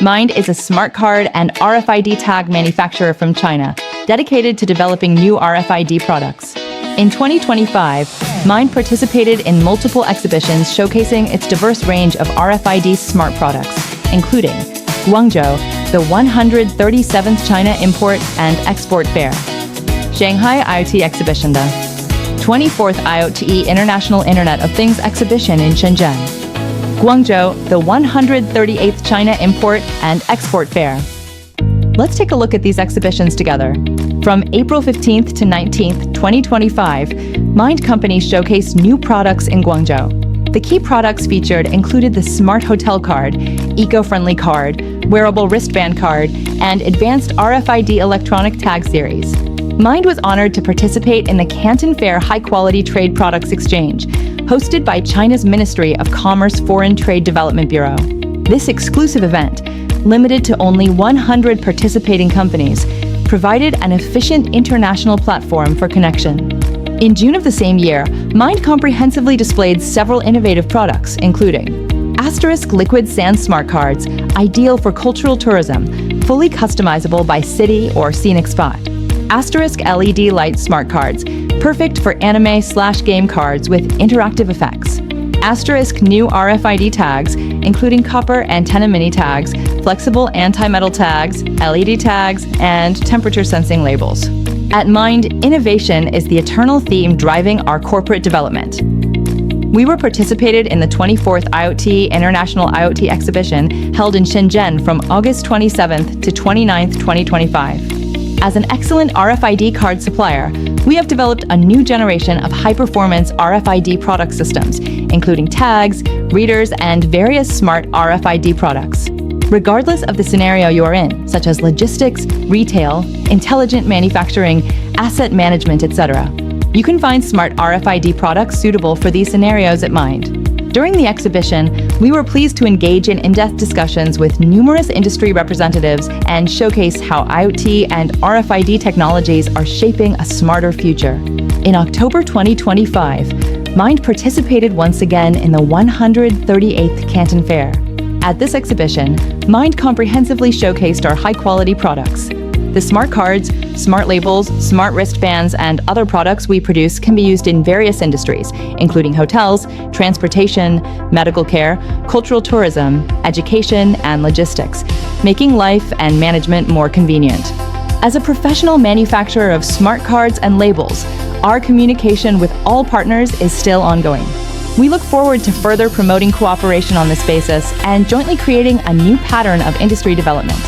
Mind is a smart card and RFID tag manufacturer from China, dedicated to developing new RFID products. In 2025, Mind participated in multiple exhibitions showcasing its diverse range of RFID smart products, including Guangzhou, the 137th China Import and Export Fair, Shanghai IoT Exhibition, the 24th IOTE International Internet of Things Exhibition in Shenzhen, Guangzhou, the 138th China Import and Export Fair. Let's take a look at these exhibitions together. From April 15th to 19th, 2025, Mind companies showcased new products in Guangzhou. The key products featured included the Smart Hotel Card, Eco-Friendly Card, Wearable Wristband Card, and Advanced RFID Electronic Tag Series. Mind was honored to participate in the Canton Fair High-Quality Trade Products Exchange, hosted by China's Ministry of Commerce Foreign Trade Development Bureau. This exclusive event, limited to only 100 participating companies, provided an efficient international platform for connection. In June of the same year, Mind comprehensively displayed several innovative products, including Asterisk Liquid Sand Smart Cards, ideal for cultural tourism, fully customizable by city or scenic spot. Asterisk LED Light Smart Cards, perfect for anime/game cards with interactive effects. Asterisk New RFID Tags, including copper antenna mini tags, flexible anti-metal tags, LED tags, and temperature-sensing labels. At Mind, innovation is the eternal theme driving our corporate development. We were participated in the 24th IoT International IoT Exhibition held in Shenzhen from August 27th to 29th, 2025. As an excellent RFID card supplier, we have developed a new generation of high-performance RFID product systems, including tags, readers, and various smart RFID products. Regardless of the scenario you're in, such as logistics, retail, intelligent manufacturing, asset management, etc., you can find smart RFID products suitable for these scenarios at Mind. During the exhibition, we were pleased to engage in in-depth discussions with numerous industry representatives and showcase how IoT and RFID technologies are shaping a smarter future. In October 2025, Mind participated once again in the 138th Canton Fair. At this exhibition, Mind comprehensively showcased our high-quality products. The smart cards, smart labels, smart wristbands, and other products we produce can be used in various industries, including hotels, transportation, medical care, cultural tourism, education, and logistics, making life and management more convenient. As a professional manufacturer of smart cards and labels, our communication with all partners is still ongoing. We look forward to further promoting cooperation on this basis and jointly creating a new pattern of industry development.